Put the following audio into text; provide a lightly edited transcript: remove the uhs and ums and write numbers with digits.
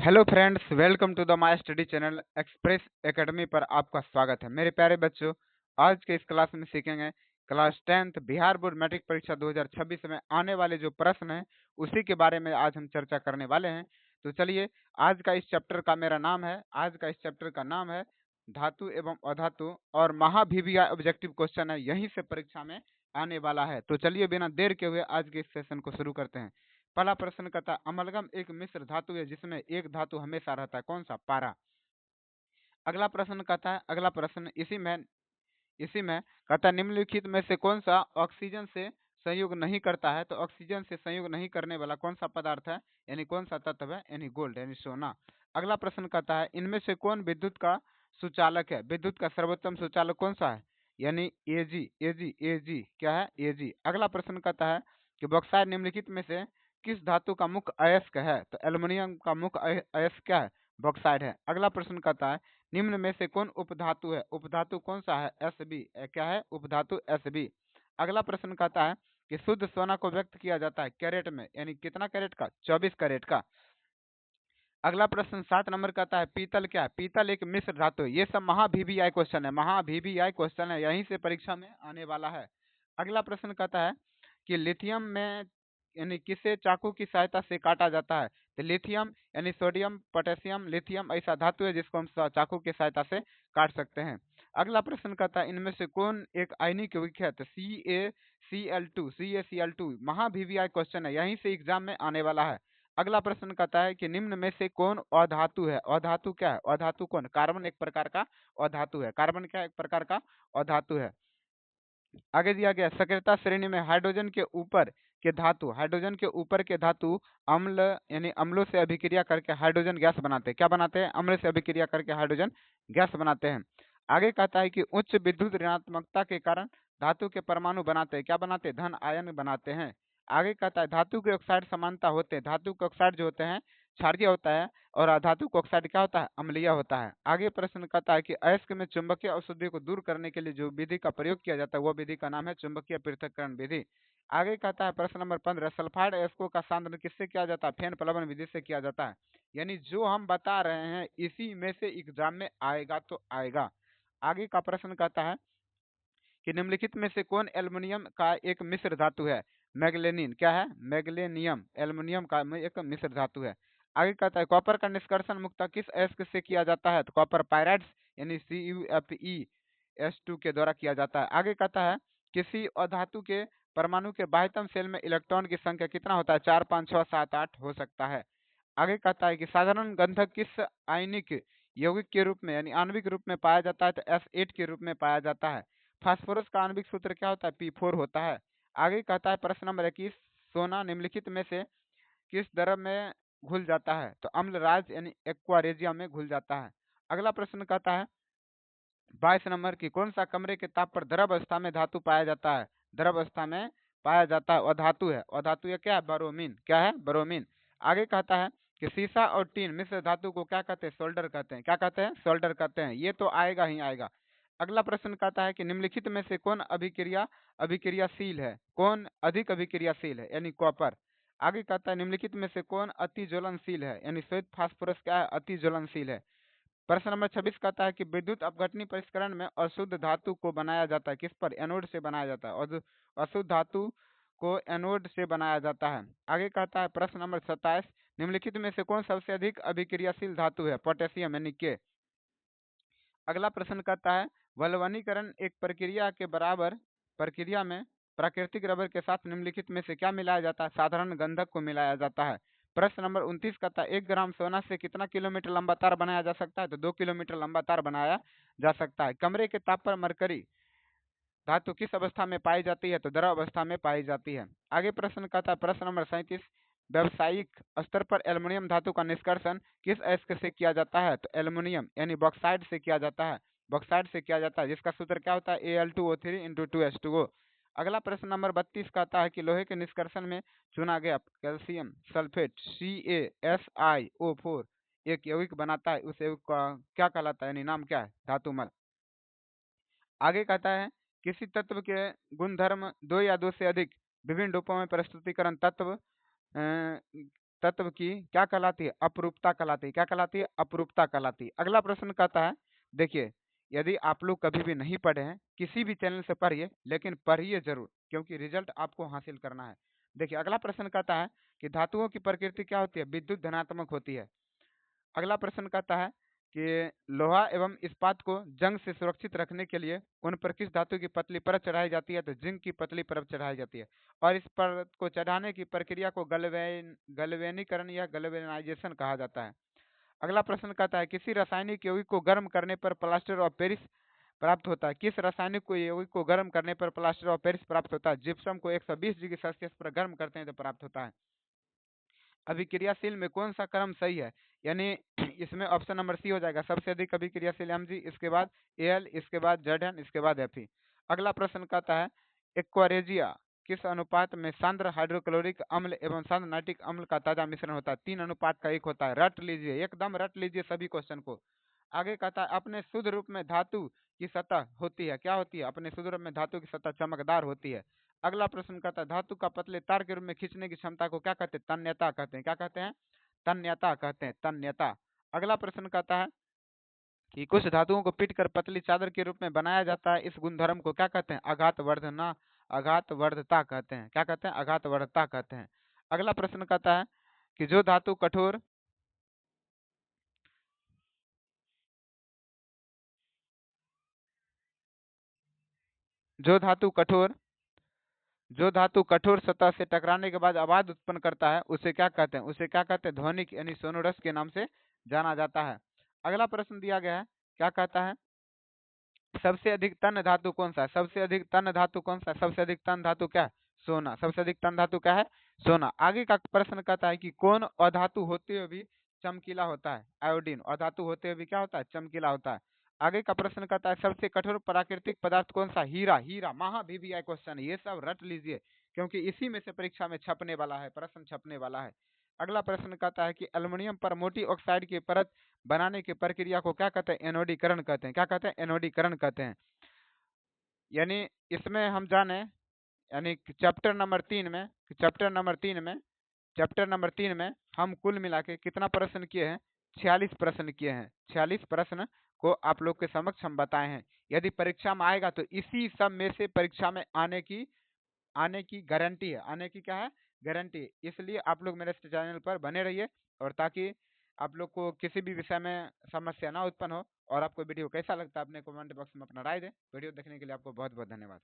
Hello friends, welcome to the my study channel express academy पर आपका स्वागत है। मेरे प्यारे बच्चों, आज के इस क्लास में सीखेंगे class 10th Bihar board matric परीक्षा 2026 में आने वाले जो प्रश्न हैं उसी के बारे में आज हम चर्चा करने वाले हैं। तो चलिए, आज का इस चैप्टर का नाम है धातु एवं अधातु और महाभिविया ऑब्जेक्टिव क्वेश्चन है, यहीं से परीक्षा में आने वाला है। तो चलिए, बिना देर के हुए आज के इस सेशन को शुरू करते हैं। पहला प्रश्न कहता है, अमलगम एक मिश्र धातु है जिसमें एक धातु हमेशा रहता है, कौन सा? पारा। अगला प्रश्न इसी में कहता है, निम्नलिखित में से कौन सा ऑक्सीजन से संयोग नहीं करता है? तो ऑक्सीजन से संयोग नहीं करने वाला कौन सा पदार्थ है, यानी कौन सा तत्व है? यानी गोल्ड, यानी सोना। अगला प्रश्न कहता है, इनमें से कौन विद्युत का सुचालक है? विद्युत का सर्वोत्तम सुचालक कौन सा है? यानी एजी। एजी एजी क्या है? एजी। अगला प्रश्न कहता है कि बॉक्साइट निम्नलिखित में से किस धातु का मुख्य अयस्क है? तो एल्युमिनियम का मुख्य अयस्क क्या है? बॉक्साइट है। अगला प्रश्न कहता है, निम्न में से कौन उपधातु है? उपधातु कौन सा है? Sb। क्या है? उपधातु Sb। अगला प्रश्न कहता है कि शुद्ध सोना को व्यक्त किया जाता है कैरेट में, यानी कितना कैरेट का? 24 कैरेट का। अगला प्रश्न 7 नंबर कहता है, पीतल क्या है? पीतल एक मिश्र धातु है। ये सब महावीवीआई क्वेश्चन है, महावीवीआई क्वेश्चन है, यहीं से परीक्षा में आने वाला है। अगला प्रश्न कहता है कि लिथियम में यानी किसे चाकू की सहायता से काटा जाता है? तो लिथियम यानी सोडियम पोटेशियम लिथियम ऐसा धातु है जिसको हम चाकू की सहायता से काट सकते हैं। अगला प्रश्न कहता है, इनमें से कौन एक आयनिक यौगिक है? तो CaCl2 महावीवीआई क्वेश्चन है, यहीं से एग्जाम में आने वाला है। अगला प्रश्न कहता है कि निम्न में से कौन अधातु है? अधातु क्या है? अधातु कौन? कार्बन एक प्रकार का अधातु है। कार्बन क्या एक प्रकार का अधातु है। आगे दिया गया, सक्रियता श्रेणी में हाइड्रोजन के ऊपर के धातु अम्ल यानी अम्लों से अभिक्रिया करके हाइड्रोजन गैस बनाते हैं। क्या बनाते हैं? अम्ल से अभिक्रिया करके हाइड्रोजन गैस बनाते हैं। आगे कहता है कि उच्च विद्युत ऋणात्मकता के कारण धातु के परमाणु बनाते हैं। क्या बनाते हैं? धन आयन बनाते हैं। आगे कहता है, धातु के ऑक्साइड समानता होते हैं। धातु के ऑक्साइड जो होते हैं क्षारीय होता है और अधातु का ऑक्साइड क्या होता है? अम्लीय होता है। आगे प्रश्न कहता है कि अयस्क में चुंबकीय अशुद्धि को दूर करने के लिए जो विधि का प्रयोग किया जाता है वो विधि का नाम है चुंबकीय पृथक्करण विधि। आगे कहता है प्रश्न नंबर 15, सल्फाइड अयस्कों का सांद्रण किससे किया जाता है? फेन प्लवन विधि से किया जाता है। यानी जो हम बता रहे हैं इसी में से एग्जाम में आएगा तो आएगा। आगे का प्रश्न कहता है कि निम्नलिखित में से कौन एल्युमिनियम का एक मिश्र धातु है? मैग्लेनिन। क्या है? मैग्लेनियम एल्युमिनियम का एक मिश्र धातु है। आगे कहता है, कॉपर का निष्कर्षण मुक्ता किस अयस्क से किया जाता है? तो कॉपर पायराइड्स यानी CuFeS2 के द्वारा किया जाता है। आगे कहता है, किसी अधातु के परमाणु के बाह्यतम शेल में इलेक्ट्रॉन की संख्या कितना होता है? 4 5 6 7 8 हो सकता है। आगे कहता है कि साधारण गंधक किस आयनिक यौगिक के रूप में यानी आणविक रूप में पाया जाता है? तो S8 के रूप में पाया जाता है। फास्फोरस का आणविक सूत्र क्या होता है? P4 होता है। आगे कहता है प्रश्न नंबर 21, सोना निम्नलिखित में से किस द्रव में घुल जाता है? तो अम्ल राज यानी एक्वारेजिया में घुल जाता है। अगला प्रश्न कहता है 22 नंबर की, कौन सा कमरे के ताप पर द्रव अवस्था में धातु पाया जाता है? द्रव अवस्था में पाया जाता है अधातु है। अधातु या क्या है? ब्रोमीन। क्या है? ब्रोमीन। आगे कहता है कि सीसा और टीन मिश्र धातु को क्या कहते हैं? सोल्डर कहते हैं। क्या कहते हैं? सोल्डर कहते हैं। ये तो आएगा ही आएगा। अगला प्रश्न कहता है कि निम्नलिखित में से कौन अभिक्रियाशील है? कौन अधिक अभिक्रियाशील है? यानी कॉपर। आगे कहता है, निम्नलिखित में से कौन अति ज्वलनशील है? यानी श्वेत फास्फोरस क्या है? अति ज्वलनशील है। प्रश्न नंबर 26 कहता है कि विद्युत अपघटनी परिष्करण में अशुद्ध धातु को बनाया जाता है किस पर? एनोड से बनाया जाता है। और अशुद्ध धातु को एनोड से बनाया जाता है। आगे कहता है प्रश्न नंबर 27, निम्नलिखित में से कौन सबसे अधिक अभिक्रियाशील धातु है? पोटेशियम यानी के। अगला प्रश्न कहता है, वल्वनीकरण एक प्रक्रिया में प्राकृतिक रबर के साथ निम्नलिखित में से क्या मिलाया जाता है? साधारण गंधक को मिलाया जाता है। प्रश्न नंबर 29 कहता है, 1 ग्राम सोना से कितना किलोमीटर लंबा तार बनाया जा सकता है? तो 2 किलोमीटर लंबा तार बनाया जा सकता है। कमरे के ताप पर मरकरी धातु किस अवस्था में पाई जाती है? तो द्रव अवस्था में पाई जाती है। आगे प्रश्न कहता है प्रश्न नंबर 37, व्यावसायिक स्तर पर एल्युमिनियम धातु का निष्कर्षण किस अयस्क से किया जाता है? तो एल्युमिनियम यानी बॉक्साइड से किया जाता है। बॉक्साइड से किया जाता है, जिसका सूत्र क्या होता है? Al2O3 × 2H2O। अगला प्रश्न नंबर 32 कहता है कि लोहे के निष्कर्षण में चुना गया कैल्शियम सल्फेट CaSiO4 एक यौगिक बनाता है, उस यौगिक का क्या कहलाता है? यानी नाम क्या है? धातुमल। आगे कहता है, किसी तत्व के गुणधर्म दो या दो से अधिक विभिन्न रूपों में प्रस्तुतिकरण तत्व तत्व की क्या कहलाती है? अपरूपता कहलाती है। क्या कहलाती है? अपरूपता कहलाती है। अगला प्रश्न कहता है, देखिए, यदि आप लोग कभी भी नहीं पढ़े हैं, किसी भी चैनल से पढ़िए, लेकिन पढ़िए जरूर, क्योंकि रिजल्ट आपको हासिल करना है। देखिए, अगला प्रश्न कहता है कि धातुओं की प्रकृति क्या होती है? विद्युत धनात्मक होती है। अगला प्रश्न कहता है कि लोहा एवं इस्पात को जंग से सुरक्षित रखने के लिए उन पर किस धातु की पतली परत चढ़ाई जाती है? तो जिंक की पतली परत चढ़ाई जाती है। और इस परत को चढ़ाने की प्रक्रिया को गलवेनीकरण या गलवेनाइजेशन कहा जाता है। अगला प्रश्न कहता है, किसी रासायनिक यौगिक को गर्म करने पर प्लास्टर ऑफ पेरिस प्राप्त होता है? किस रासायनिक को यौगिक को गर्म करने पर प्लास्टर ऑफ पेरिस प्राप्त होता है? जिप्सम को 120 डिग्री सेल्सियस पर गर्म करते हैं तो प्राप्त होता है। अभिक्रियाशील में कौन सा क्रम सही है? यानी इसमें ऑप्शन नंबर सी हो जाएगा, सबसे अधिक अभिक्रियाशील Mg, इसके बाद Al, इसके बाद Zn, इसके बाद Fe। अगला प्रश्न कहता है, एक्वारेजिया किस अनुपात में सांद्र हाइड्रोक्लोरिक अम्ल एवं सांद्र नाइट्रिक अम्ल का ताजा मिश्रण होता है? 3:1 होता है। रट लीजिए, एकदम रट लीजिए सभी क्वेश्चन को। आगे कहता है, अपने शुद्ध रूप में धातु की सतह होती है, क्या होती है? अपने शुद्ध रूप में धातु की सतह चमकदार होती है। अगला प्रश्न कहता है, धातु का पतले तार के रूप में खींचने की क्षमता को क्या कहते हैं? तन्यता कहते हैं। क्या कहते हैं? तन्यता कहते हैं, तन्यता। अगला प्रश्न कहता है कि कुछ धातुओं को पीटकर पतली चादर के रूप में बनाया जाता है, इस गुणधर्म को क्या कहते हैं? आघातवर्धना, आघातवर्धता कहते हैं। क्या कहते हैं? आघातवर्धता कहते हैं। अगला प्रश्न कहता है कि जो धातु कठोर जो धातु कठोर जो धातु कठोर सतह से टकराने के बाद आवाज उत्पन्न करता है, उसे क्या कहते हैं? उसे क्या कहते हैं? ध्वनिक यानी सोनोरस के नाम से जाना जाता है। अगला प्रश्न दिया गया है, क्या कहता है? सबसे अधिक तन्य धातु कौन सा है? सबसे अधिक तन्य धातु कौन सा है? सबसे अधिक तन्य धातु क्या है? सोना। सबसे अधिक तन्य धातु क्या है? सोना। आगे का प्रश्न कहता है कि कौन अधातु होते हुए भी चमकीला होता है? आयोडीन। अधातु होते हुए भी क्या होता है? चमकीला होता है। आगे का प्रश्न कहता है, सबसे कठोर प्राकृतिक पदार्थ कौन सा? हीरा। हीरा महा VVI क्वेश्चन है, ये सब रट लीजिए, क्योंकि इसी में से परीक्षा में छपने वाला है, प्रश्न छपने वाला है। अगला प्रश्न कहता है कि एल्युमिनियम पर मोटी ऑक्साइड की परत बनाने की प्रक्रिया को क्या कहते हैं? एनोडीकरण कहते हैं। क्या कहते हैं? एनोडीकरण कहते हैं। यानी इसमें हम जाने, यानी चैप्टर नंबर 3 में हम कुल मिला के कितना प्रश्न किए हैं? 46 प्रश्न किए हैं। 46 प्रश्न को आप लोग के समक्ष हम बताए हैं। यदि परीक्षा में आएगा तो इसी सब में से परीक्षा में आने की गारंटी है। आने की क्या है? गारंटी है। इसलिए आप लोग मेरे चैनल पर बने रहिए, और ताकि आप लोग को किसी भी विषय में समस्या ना उत्पन्न हो। और आपको वीडियो कैसा लगता है अपने कमेंट बॉक्स में अपना राय दें। वीडियो देखने के लिए आपको बहुत बहुत धन्यवाद।